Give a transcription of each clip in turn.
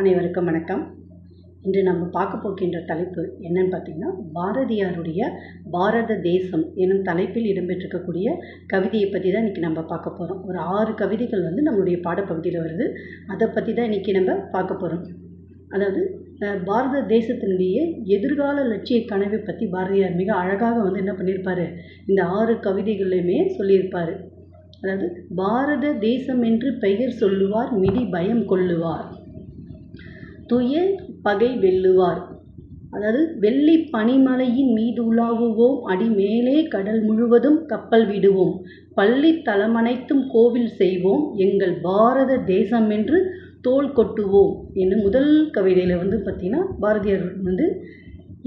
அனைவருக்கும் வணக்கம். இன்று நம்ம பார்க்க போகின்ற தலைப்பு என்னன்னு பார்த்தீங்கன்னா, பாரதியாருடைய பாரத தேசம் எனும் தலைப்பில் இடம்பெற்றிருக்கக்கூடிய கவிதையை பற்றி தான் இன்றைக்கி நம்ம பார்க்க போகிறோம். ஒரு 6 கவிதைகள் நம்மளுடைய பாடப்பகுதியில் வருது. அதை பற்றி தான் இன்றைக்கி நம்ம பார்க்க போகிறோம். அதாவது பாரத தேசத்தினுடைய எதிர்கால லட்சிய கனவை பற்றி பாரதியார் மிக அழகாக என்ன பண்ணியிருப்பார், இந்த 6 கவிதைகள்லையுமே சொல்லியிருப்பார். அதாவது பாரத தேசம் என்று பெயர் சொல்லுவார், மிடி பயம் கொள்ளுவார், துயர் பகை வெல்லுவார். அதாவது வெள்ளி பனிமலையின் மீது உலாவுவோம், அடி மேலே கடல் முழுவதும் கப்பல் விடுவோம், பள்ளி தலமனைத்தும் கோவில் செய்வோம், எங்கள் பாரத தேசம் என்று தோள் கொட்டுவோம் என்னும் முதல் கவிதையில் பார்த்திங்கன்னா பாரதியார்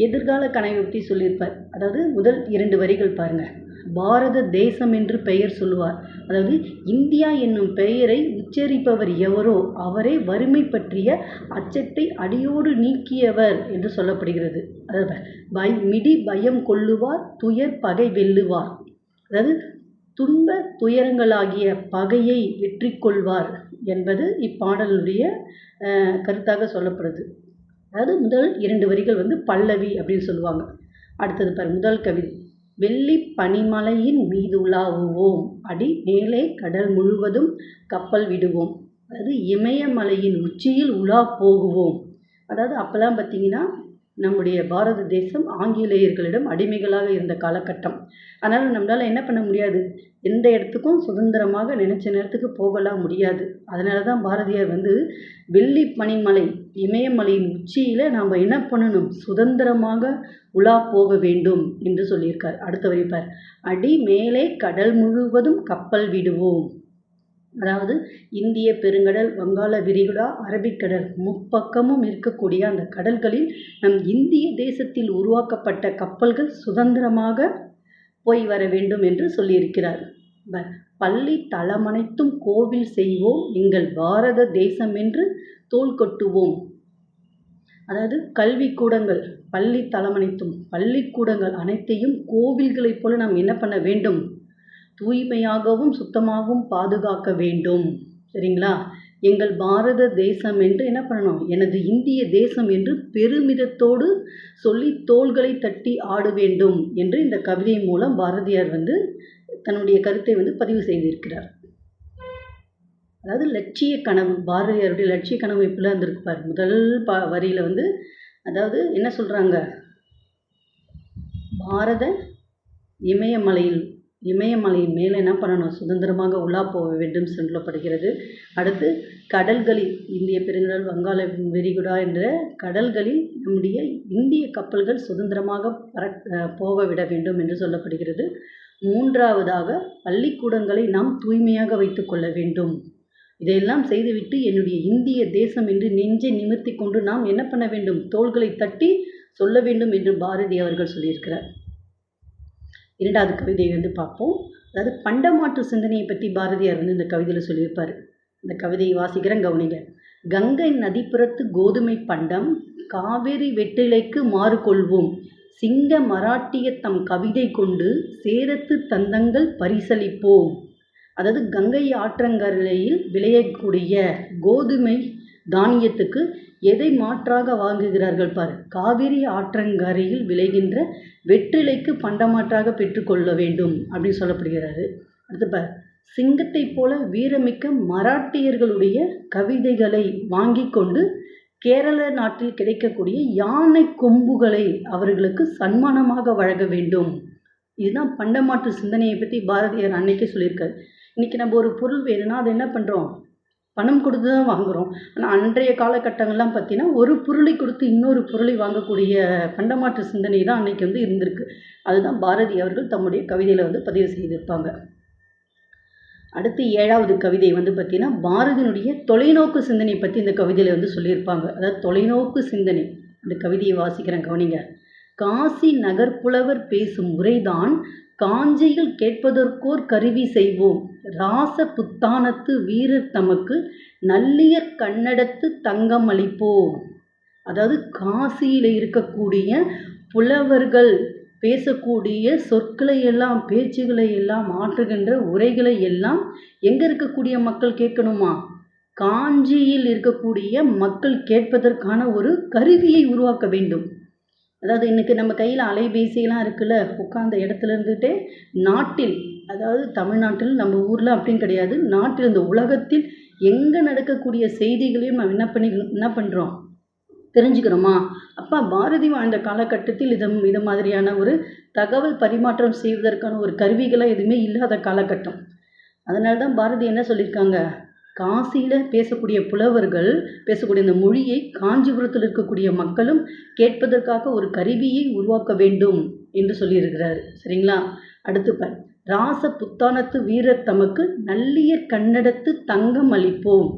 எதிர்கால கனவை பற்றி சொல்லியிருப்பார். அதாவது முதல் 2 வரிகள் பாருங்கள். பாரத தேசம் என்று பெயர் சொல்லுவார். அதாவது இந்தியா என்னும் பெயரை உச்சரிப்பவர் எவரோ அவரே வறுமை பற்றிய அச்சத்தை அடியோடு நீக்கியவர் என்று சொல்லப்படுகிறது. அதாவது மிடி பயம் கொள்ளுவார், துயர் பகை வெல்லுவார். அதாவது துன்ப துயரங்களாகிய பகையை வெற்றி கொள்வார் என்பது இப்பாடலுடைய கருத்தாக சொல்லப்படுது. அதாவது முதல் 2 வரிகள் பல்லவி அப்படின்னு சொல்லுவாங்க. அடுத்தது பாரு, முதல் கவிதை. வெள்ளி பனிமலையின் மீது உலாவுவோம், அடி மேலே கடல் முழுவதும் கப்பல் விடுவோம். அதாவது இமயமலையின் உச்சியில் உலா போகுவோம். அதாவது அப்போல்லாம் பார்த்திங்கன்னா நம்முடைய பாரத தேசம் ஆங்கிலேயர்களிடம் அடிமைகளாக இருந்த காலகட்டம். அதனால் நம்மளால் என்ன பண்ண முடியாது, எந்த இடத்துக்கும் சுதந்திரமாக நினச்ச நேரத்துக்கு போகலாம் முடியாது. அதனால தான் பாரதியார் வெள்ளி பனிமலை இமயமலையின் உச்சியில் நாம் என்ன பண்ணணும், சுதந்திரமாக உலா போக வேண்டும் என்று சொல்லியிருக்கார். அடுத்த வரிப்பார், அடி மேலே கடல் முழுவதும் கப்பல் விடுவோம். அதாவது இந்திய பெருங்கடல், வங்காள விரிகுடா, அரபிக்கடல் முப்பக்கமும் இருக்கக்கூடிய அந்த கடல்களில் நம் இந்திய தேசத்தில் உருவாக்கப்பட்ட கப்பல்கள் சுதந்திரமாக போய் வர வேண்டும் என்று சொல்லியிருக்கிறார். பள்ளி தலமனைத்தும் கோவில் செய்வோம், எங்கள் பாரத தேசம் என்று தோள் கொட்டுவோம். அதாவது கல்விக்கூடங்கள், பள்ளி தலமனைத்தும் பள்ளிக்கூடங்கள் அனைத்தையும் கோவில்களைப் போல நாம் என்ன பண்ண வேண்டும், தூய்மையாகவும் சுத்தமாகவும் பாதுகாக்க வேண்டும். சரிங்களா? எங்கள் பாரத தேசம் என்று என்ன பண்ணணும், எனது இந்திய தேசம் என்று பெருமிதத்தோடு சொல்லி தோள்களை தட்டி ஆட வேண்டும் என்று இந்த கவிதை மூலம் பாரதியார் தன்னுடைய கருத்தை பதிவு செய்திருக்கிறார். அதாவது லட்சிய கனவு, பாரதியாருடைய லட்சிய கனவு இப்படிலாம் இருந்திருப்பார். முதல் வரியில் அதாவது என்ன சொல்கிறாங்க, பாரத இமயமலையின் மேலே என்ன பண்ணணும், சுதந்திரமாக உலா போக வேண்டும் சொல்லப்படுகிறது. அடுத்து கடல்களில், இந்திய பெருங்கடல், வங்காள விரிகுடா என்ற கடல்களில் நம்முடைய இந்திய கப்பல்கள் சுதந்திரமாக போக விட வேண்டும் என்று சொல்லப்படுகிறது. 3ஆவதாக பள்ளிக்கூடங்களை நாம் தூய்மையாக வைத்து கொள்ள வேண்டும். இதையெல்லாம் செய்துவிட்டு என்னுடைய இந்திய தேசம் என்று நெஞ்சை நிமிர்த்தி கொண்டு நாம் என்ன பண்ண வேண்டும், தோள்களை தட்டி சொல்ல வேண்டும் என்று பாரதி அவர்கள் சொல்லியிருக்கிறார். 2வது கவிதையை பார்ப்போம். அதாவது பண்டமாற்று சிந்தனையை பற்றி பாரதியார் இந்த கவிதையில் சொல்லியிருப்பார். இந்த கவிதையை வாசிக்கிறேன், கவனிங்க. கங்கை நதிப்புறத்து கோதுமை பண்டம், காவேரி வெற்றிலைக்கு மாறு கொள்வோம், சிங்க மராட்டிய தம் கவிதை கொண்டு சேரத்து தந்தங்கள் பரிசளிப்போம். அதாவது கங்கை ஆற்றங்கரையில் விளையக்கூடிய கோதுமை தானியத்துக்கு எதை மாற்றாக வாங்குகிறார்கள் பார், காவிரி ஆற்றங்கரையில் விளைகின்ற வெற்றிலைக்கு பண்டமாற்றாக பெற்றுக்கொள்ள வேண்டும் அப்படின்னு சொல்லப்படுகிறாரு. அடுத்து பார், சிங்கத்தை போல வீரமிக்க மராட்டியர்களுடைய கவிதைகளை வாங்கி கொண்டு கேரள நாட்டில் கிடைக்கக்கூடிய யானை கொம்புகளை அவர்களுக்கு சன்மானமாக வழங்க வேண்டும். இதுதான் பண்டமாற்று சிந்தனையை பற்றி பாரதியார் அன்னைக்கே சொல்லியிருக்காரு. இன்றைக்கி நம்ம ஒரு பொருள் வேணும்னா அதை என்ன பண்ணுறோம், பணம் கொடுத்து தான் வாங்குகிறோம். ஆனால் அன்றைய காலகட்டங்கள்லாம் பார்த்திங்கன்னா ஒரு பொருளை கொடுத்து இன்னொரு பொருளை வாங்கக்கூடிய பண்டமாற்று சிந்தனை தான் அன்றைக்கி இருந்திருக்கு. அதுதான் பாரதி அவர்கள் தம்முடைய கவிதையில் பதிவு செய்திருப்பாங்க. அடுத்து 7வது கவிதை பார்த்திங்கன்னா பாரதியினுடைய தொலைநோக்கு சிந்தனை பற்றி இந்த கவிதையில் சொல்லியிருப்பாங்க. அதாவது தொலைநோக்கு சிந்தனை. இந்த கவிதையை வாசிக்கிறேன், கவனிங்க. காசி நகர்ப்புலவர் பேசும் உரைதான் காஞ்சியில் கேட்பதற்கோர் கருவி செய்வோம், ராச புத்தானத்து வீரர் தமக்கு நல்லியர் கன்னடத்து தங்கம் அளிப்போம். அதாவது காசியில் இருக்கக்கூடிய புலவர்கள் பேசக்கூடிய சொற்களை எல்லாம், பேச்சுகளை எல்லாம், ஆற்றுகின்ற உரைகளை எல்லாம் எங்கே இருக்கக்கூடிய மக்கள் கேட்கணுமா, காஞ்சியில் இருக்கக்கூடிய மக்கள் கேட்பதற்கான ஒரு கருவியை உருவாக்க வேண்டும். அதாவது இன்றைக்கி நம்ம கையில் அலைபேசியெல்லாம் இருக்குல்ல, உட்காந்த இடத்துல இருந்துகிட்டே நாட்டில், அதாவது தமிழ்நாட்டில் நம்ம ஊரில் அப்படின்னு கிடையாது, நாட்டில் இந்த உலகத்தில் எங்கே நடக்கக்கூடிய செய்திகளையும் நம்ம என்ன பண்ணுறோம், தெரிஞ்சுக்கிறோமா? அப்போ பாரதி வாழ்ந்த காலகட்டத்தில் இது மாதிரியான ஒரு தகவல் பரிமாற்றம் செய்வதற்கான ஒரு கருவிகளாக எதுவுமே இல்லாத காலகட்டம். அதனால தான் பாரதி என்ன சொல்லியிருக்காங்க, காசியில் பேசக்கூடிய புலவர்கள் பேசக்கூடிய இந்த மொழியை காஞ்சிபுரத்தில் இருக்கக்கூடிய மக்களும் கேட்பதற்காக ஒரு கருவியை உருவாக்க வேண்டும் என்று சொல்லியிருக்கிறார். சரிங்களா? அடுத்து ராச புத்தானத்து வீரர் தமக்கு நல்லியர் கன்னடத்து தங்கம் அளிப்போம்.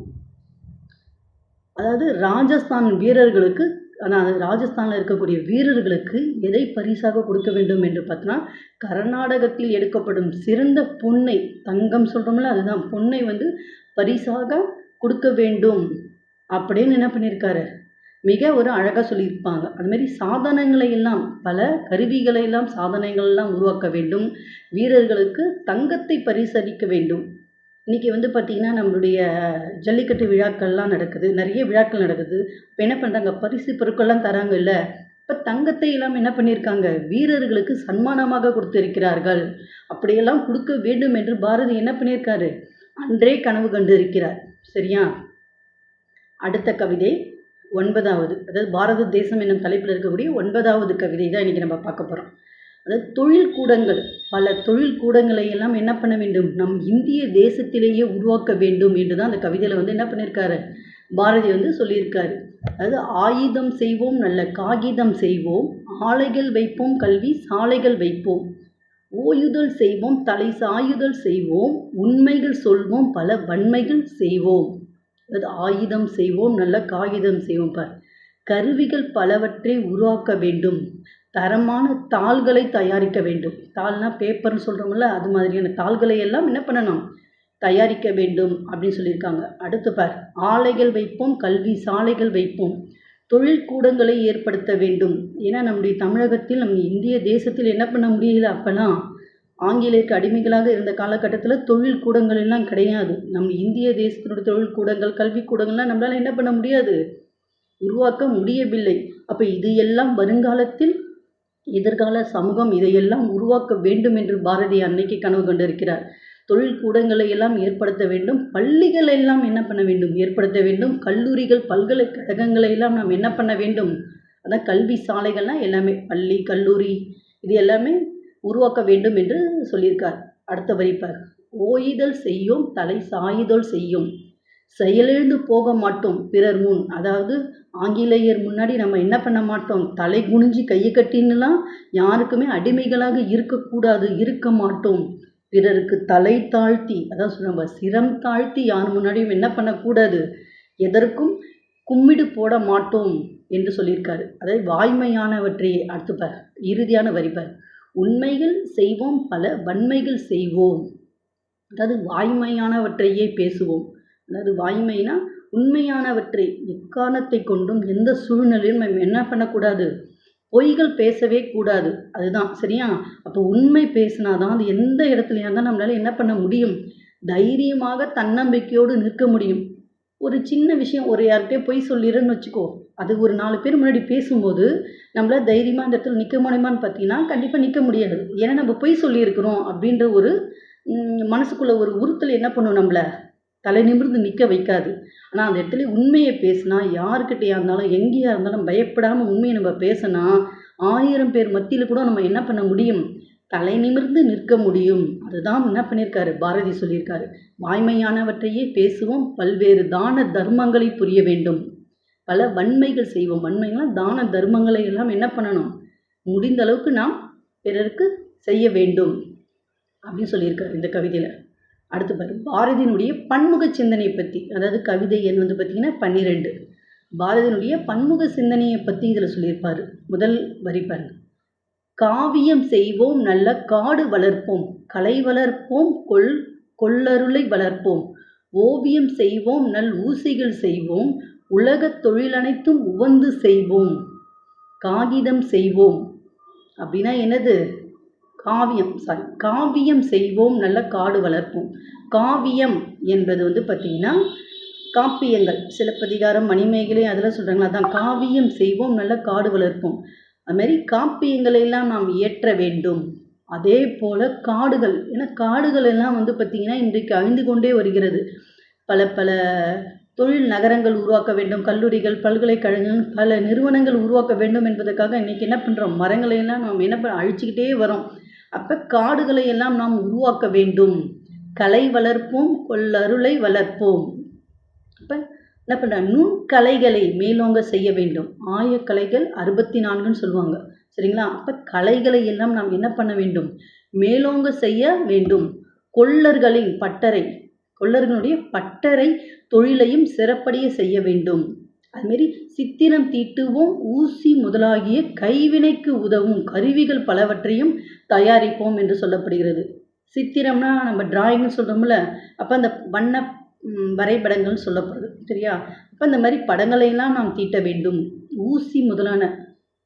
அதாவது ராஜஸ்தான் வீரர்களுக்கு, அதாவது ராஜஸ்தானில் இருக்கக்கூடிய வீரர்களுக்கு எதை பரிசாக கொடுக்க வேண்டும் என்று பார்த்தோன்னா, கர்நாடகத்தில் எடுக்கப்படும் சிறந்த பொன்னை, தங்கம் சொல்கிறோம்ல அதுதான், பொன்னை பரிசாக கொடுக்க வேண்டும் அப்படின்னு என்ன பண்ணியிருக்காரு, மிக ஒரு அழகாக சொல்லியிருப்பாங்க. அதுமாரி சாதனங்களை எல்லாம், பல கருவிகளை எல்லாம், சாதனங்கள் எல்லாம் உருவாக்க வேண்டும். வீரர்களுக்கு தங்கத்தை பரிசளிக்க வேண்டும். இன்றைக்கி பார்த்திங்கன்னா நம்மளுடைய ஜல்லிக்கட்டு விழாக்கள்லாம் நடக்குது, நிறைய விழாக்கள் நடக்குது. இப்போ என்ன பண்ணுறாங்க, பரிசு பொருட்கள்லாம் தராங்க இல்லை, இப்போ தங்கத்தை எல்லாம் என்ன பண்ணியிருக்காங்க, வீரர்களுக்கு சன்மானமாக கொடுத்திருக்கிறார்கள். அப்படியெல்லாம் கொடுக்க வேண்டும் என்று பாரதி என்ன பண்ணியிருக்காரு, அன்றே கனவு கண்டு இருக்கிறார். சரியா? அடுத்த கவிதை 9வது, அதாவது பாரத தேசம் என்னும் தலைப்பில் இருக்கக்கூடிய 9வது கவிதை தான் இன்றைக்கி நம்ம பார்க்க போகிறோம். அதாவது தொழில் கூடங்கள், பல தொழில் கூடங்களை எல்லாம் என்ன பண்ண வேண்டும், நம் இந்திய தேசத்திலேயே உருவாக்க வேண்டும் என்று தான் அந்த கவிதையில் என்ன பண்ணியிருக்காரு, பாரதி சொல்லியிருக்காரு. அதாவது ஆயுதம் செய்வோம், நல்ல காகிதம் செய்வோம், ஆலைகள் வைப்போம், கல்வி சாலைகள் வைப்போம், ஓயுதல் செய்வோம், தலை சாயுதல் செய்வோம், உண்மைகள் சொல்வோம், பல வன்மைகள் செய்வோம். அதாவது ஆயுதம் செய்வோம், நல்ல காகிதம் செய்வோம், கருவிகள் பலவற்றை உருவாக்க வேண்டும், தரமான தாள்களை தயாரிக்க வேண்டும். தாள்னா பேப்பர்னு சொல்கிறோம்ல, அது மாதிரியான தாள்களை எல்லாம் என்ன பண்ணணும், தயாரிக்க வேண்டும் அப்படின்னு சொல்லியிருக்காங்க. அடுத்து ஆலைகள் வைப்போம், கல்வி சாலைகள் வைப்போம், தொழில் கூடங்களை ஏற்படுத்த வேண்டும். ஏன்னா நம்முடைய தமிழகத்தில், நம்ம இந்திய தேசத்தில் என்ன பண்ண முடியல, அப்போல்லாம் ஆங்கிலேயருக்கு அடிமைகளாக இருந்த காலகட்டத்தில் தொழில் கூடங்கள் எல்லாம் கிடையாது. நம்ம இந்திய தேசத்தினுடைய தொழில் கூடங்கள், கல்வி கூடங்கள்லாம் நம்மளால் என்ன பண்ண முடியாது, உருவாக்க முடியவில்லை. அப்போ இது எல்லாம் வருங்காலத்தில் எதிர்கால சமூகம் இதையெல்லாம் உருவாக்க வேண்டும் என்று பாரதி அன்னைக்கு கனவு கண்டிருக்கிறார். தொழில் கூடங்களை எல்லாம் ஏற்படுத்த வேண்டும், பள்ளிகள் எல்லாம் என்ன பண்ண வேண்டும், ஏற்படுத்த வேண்டும், கல்லூரிகள் பல்கலைக்கழகங்களை எல்லாம் நாம் என்ன பண்ண வேண்டும், அதான் கல்வி சாலைகள்லாம் எல்லாமே, பள்ளி கல்லூரி இது எல்லாமே உருவாக்க வேண்டும் என்று சொல்லியிருக்கார். அடுத்த வரிப்பார், ஓய்தல் செய்யும், தலை சாயுதல் செய்யும், செயலிழந்து போக மாட்டோம் பிறர் முன். அதாவது ஆங்கிலேயர் முன்னாடி நம்ம என்ன பண்ண மாட்டோம், தலை குனிஞ்சு கையை கட்டின்னுலாம் யாருக்குமே அடிமைகளாக இருக்கக்கூடாது, இருக்க மாட்டோம். பிறருக்கு தலை தாழ்த்தி, அதான் நம்ம சிரம் தாழ்த்தி யார் முன்னாடியும் என்ன பண்ணக்கூடாது, எதற்கும் கும்மிடு போட மாட்டோம் என்று சொல்லியிருக்காரு. அதாவது வாய்மையானவற்றையே. அடுத்து இறுதியான வரிப்பார், உண்மைகள் செய்வோம், பல வன்மைகள் செய்வோம். அதாவது வாய்மையானவற்றையே பேசுவோம். அதாவது வாய்மைனா உண்மையானவற்றை எக்காரணத்தை கொண்டும் எந்த சூழ்நிலையும் நம்ம என்ன பண்ணக்கூடாது, பொய்கள் பேசவே கூடாது. அதுதான் சரியா? அப்போ உண்மை பேசினாதான் அது எந்த இடத்துலையா இருந்தால் நம்மளால என்ன பண்ண முடியும், தைரியமாக தன்னம்பிக்கையோடு நிற்க முடியும். ஒரு சின்ன விஷயம், ஒரு யார்கிட்டயே பொய் சொல்லிடுறேன்னு வச்சுக்கோ, அது ஒரு 4 பேர் முன்னாடி பேசும்போது நம்மளால் தைரியமாக அந்த இடத்துல நிற்க முடியுமான்னு பார்த்தீங்கன்னா கண்டிப்பாக நிற்க முடியாது. ஏன்னா நம்ம பொய் சொல்லியிருக்கிறோம் அப்படின்ற ஒரு மனசுக்குள்ளே ஒரு உறுத்தல் என்ன பண்ணும், நம்மளை தலை நிமிர்ந்து நிற்க வைக்காது. ஆனால் அந்த இடத்துல உண்மையை பேசினா, யாருக்கிட்டையா இருந்தாலும் எங்கேயா இருந்தாலும் பயப்படாமல் உண்மையை நம்ம பேசினா 1000 பேர் மத்தியில் கூட நம்ம என்ன பண்ண முடியும், தலை நிமிர்ந்து நிற்க முடியும். அதுதான் என்ன பண்ணியிருக்காரு, பாரதி சொல்லியிருக்காரு. வாய்மையானவற்றையே பேசுவோம், பல்வேறு தான தர்மங்களை புரிய வேண்டும், பல வன்மைகள் செய்வோம். வன்மைகள்லாம் தான தர்மங்களை எல்லாம் என்ன பண்ணணும், முடிந்த அளவுக்கு நாம் பிறருக்கு செய்ய வேண்டும் அப்படின்னு சொல்லியிருக்காரு இந்த கவிதையில். அடுத்து பாரதியினுடைய பன்முக சிந்தனையை பற்றி, அதாவது கவிதை எண் பார்த்திங்கன்னா 12. பாரதியினுடைய பன்முக சிந்தனையை பற்றி இதில் சொல்லியிருப்பார். முதல் வரி பாருங்க, காவியம் செய்வோம், நல்ல காடு வளர்ப்போம், கலை வளர்ப்போம், கொள்ளருளை வளர்ப்போம், ஓவியம் செய்வோம், நல் ஊசிகள் செய்வோம், உலகத் தொழிலனைத்தும் உவந்து செய்வோம், காகிதம் செய்வோம். அப்படின்னா என்னது, காவியம் செய்வோம், நல்ல காடு வளர்ப்போம். காவியம் என்பது பார்த்திங்கன்னா காப்பியங்கள் சிலப்பதிகாரம், மணிமேகலை அதெல்லாம் சொல்கிறாங்களா, அதான் காவியம் செய்வோம் நல்ல காடு வளர்ப்போம். அதுமாரி காப்பியங்களை எல்லாம் நாம் இயற்ற வேண்டும். அதே போல் காடுகள், ஏன்னா காடுகள் எல்லாம் வந்து பார்த்திங்கன்னா இன்றைக்கு அழிந்து கொண்டே வருகிறது. பல பல தொழில் நகரங்கள் உருவாக்க வேண்டும், கல்லூரிகள், பல்கலைக்கழகங்கள், பல நிறுவனங்கள் உருவாக்க வேண்டும் என்பதற்காக இன்றைக்கி என்ன பண்ணுறோம், மரங்களை எல்லாம் நாம் என்ன அழிச்சிக்கிட்டே வரோம். அப்போ காடுகளை எல்லாம் நாம் உருவாக்க வேண்டும். கலை வளர்ப்போம், கொல்லருளை வளர்ப்போம். அப்போ என்ன பண்ணுற, நுண்கலைகளை மேலோங்க செய்ய வேண்டும். ஆயக்கலைகள் 64ன்னு சொல்லுவாங்க, சரிங்களா. அப்போ கலைகளை எல்லாம் நாம் என்ன பண்ண வேண்டும், மேலோங்க செய்ய வேண்டும். கொல்லர்களின் பட்டறை, கொல்லர்களுடைய பட்டறை தொழிலையும் சிறப்படைய செய்ய வேண்டும். அதுமாரி சித்திரம் தீட்டுவோம், ஊசி முதலாகிய கைவினைக்கு உதவும் கருவிகள் பலவற்றையும் தயாரிப்போம் என்று சொல்லப்படுகிறது. சித்திரம்னா நம்ம டிராயிங்னு சொல்கிறோம்ல, அப்போ அந்த வண்ண வரைபடங்கள்னு சொல்லப்படுது, சரியா. அப்போ இந்த மாதிரி படங்களையெல்லாம் நாம் தீட்ட வேண்டும். ஊசி முதலான,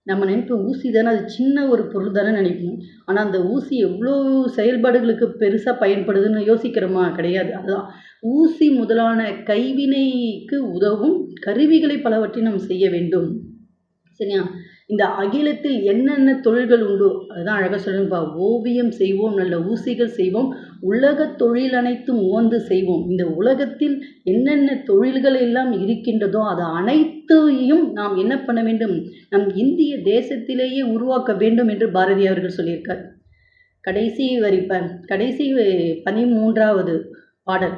நம்ம நினைப்போம் ஊசி தானே, அது சின்ன ஒரு பொருள் தானே நினைப்போம். ஆனால் அந்த ஊசி எவ்வளோ செயல்பாடுகளுக்கு பெருசாக பயன்படுதுன்னு யோசிக்கிறோமா? கிடையாது. அதுதான் ஊசி முதலான கைவினைக்கு உதவும் கருவிகளை பலவற்றை நாம் செய்ய வேண்டும், சரியா. இந்த அகிலத்தில் என்னென்ன தொழில்கள் உண்டோ அதுதான் அழகாக சொல்லுங்கப்பா. ஓவியம் செய்வோம் நல்ல ஊசிகள் செய்வோம், உலக தொழில் அனைத்தும் உவந்து செய்வோம். இந்த உலகத்தில் என்னென்ன தொழில்கள் எல்லாம் இருக்கின்றதோ அது அனைத்தையும் நாம் என்ன பண்ண வேண்டும், நம் இந்திய தேசத்திலேயே உருவாக்க வேண்டும் என்று பாரதி அவர்கள் சொல்லியிருக்கார். கடைசி 13வது பாடல்,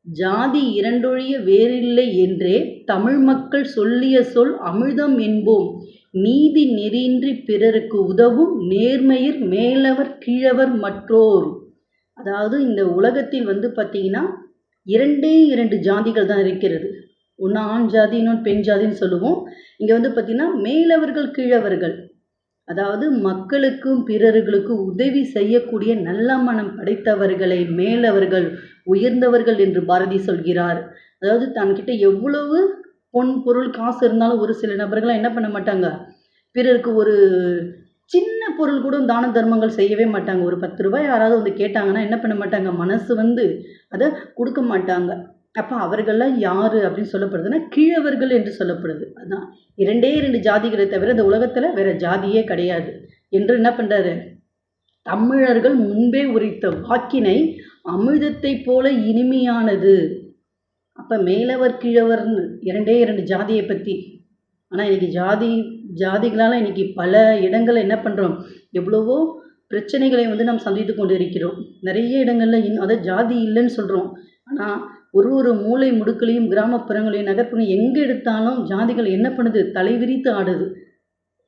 ஜாதி இரண்டொழிய வேறில்லை என்றே தமிழ் மக்கள் சொல்லிய சொல் அமிழ்தம் என்போம், நீதி நெறியின்றி பிறருக்கு உதவும் நேர்மையர் மேலவர் கீழவர் மற்றோர். அதாவது இந்த உலகத்தில் வந்து பார்த்திங்கன்னா 2 ஜாதிகள் தான் இருக்கிறது. ஒன்று ஆண் ஜாதி, இன்னொன்று பெண் ஜாதின்னு சொல்லுவோம். இங்கே வந்து பார்த்திங்கன்னா மேலவர்கள் கீழவர்கள், அதாவது மக்களுக்கும் பிறர்களுக்கும் உதவி செய்யக்கூடிய நல்ல மனம் படைத்தவர்களை மேலவர்கள், உயர்ந்தவர்கள் என்று பாரதி சொல்கிறார். அதாவது தன்கிட்ட எவ்வளவு பொன் பொருள் காசு இருந்தாலும் ஒரு சில நபர்கள் என்ன பண்ண மாட்டாங்க, பிறருக்கு ஒரு சின்ன பொருள் கூட தான தர்மங்கள் செய்யவே மாட்டாங்க. ஒரு 10 ரூபாய் யாராவது வந்து கேட்டாங்கன்னா என்ன பண்ண மாட்டாங்க, மனசு வந்து அதை கொடுக்க மாட்டாங்க. அப்போ அவர்கள்லாம் யார் அப்படின்னு சொல்லப்படுதுன்னா கீழவர்கள் என்று சொல்லப்படுது. அதுதான் 2 ஜாதிகளை தவிர இந்த உலகத்தில் வேற ஜாதியே கிடையாது என்று என்ன பண்ணுறாரு, தமிழர்கள் முன்பே உரைத்த வாக்கினை அமிர்தத்தை போல இனிமையானது. அப்போ மேலவர் கீழவர்னு 2 ஜாதியை பற்றி. ஆனால் இன்றைக்கி ஜாதிகளால் இன்றைக்கி பல இடங்களில் என்ன பண்ணுறோம், எவ்வளவோ பிரச்சனைகளை வந்து நாம் சந்தித்து கொண்டு இருக்கிறோம். நிறைய இடங்களில் அதை ஜாதி இல்லைன்னு சொல்கிறோம். ஆனால் ஒரு மூலை முடுக்களையும் கிராமப்புறங்களையும் நகர்ப்புறம் எங்கே எடுத்தாலும் ஜாதிகள் என்ன பண்ணுது, தலைவிரித்து ஆடுது.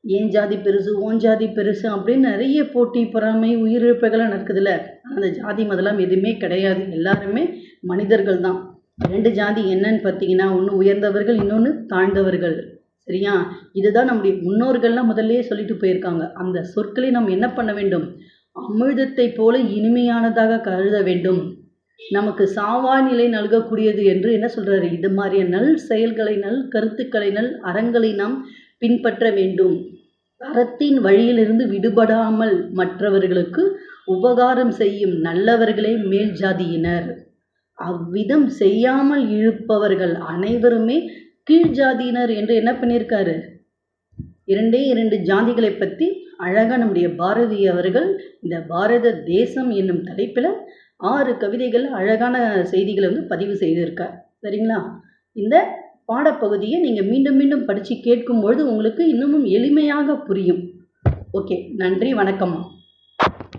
ஏன் ஜாதி பெருசு, ஓன் ஜாதி பெருசு அப்படின்னு நிறைய போட்டி பொறாமை உயிரிழப்புகள்லாம் நடக்குதுல்ல. அந்த ஜாதி மதெல்லாம் எதுவுமே கிடையாது, எல்லாருமே மனிதர்கள் தான். 2 ஜாதி என்னன்னு பார்த்தீங்கன்னா, ஒன்று உயர்ந்தவர்கள், இன்னொன்று தாழ்ந்தவர்கள், சரியா. இதுதான் நம்முடைய முன்னோர்கள்லாம் முதல்லயே சொல்லிட்டு போயிருக்காங்க. அந்த சொற்களை நாம் என்ன பண்ண வேண்டும், அமிர்தத்தை போல இனிமையானதாக கருத வேண்டும். நமக்கு சாவா நிலை நல்கக்கூடியது என்று என்ன சொல்கிறாரு, இது மாதிரியான நல் செயல்களை, நல் கருத்துக்களை, நல் அறங்களை நாம் பின்பற்ற வேண்டும். அறத்தின் வழியிலிருந்து விடுபடாமல் மற்றவர்களுக்கு உபகாரம் செய்யும் நல்லவர்களே மேல் ஜாதியினர். அவ்விதம் செய்யாமல் இழுப்பவர்கள் அனைவருமே கீழ் ஜாதியினர் என்று என்ன பண்ணியிருக்காரு, 2 ஜாதிகளை பற்றி அழகாக நம்முடைய பாரதி அவர்கள் இந்த பாரத தேசம் என்னும் தலைப்பில் 6 கவிதைகள் அழகான செய்திகளை வந்து பதிவு செய்திருக்கார், சரிங்களா. இந்த பாடப்பகுதியை நீங்கள் மீண்டும் மீண்டும் படித்து கேட்கும்பொழுது உங்களுக்கு இன்னமும் எளிமையாக புரியும். ஓகே, நன்றி, வணக்கம்மா.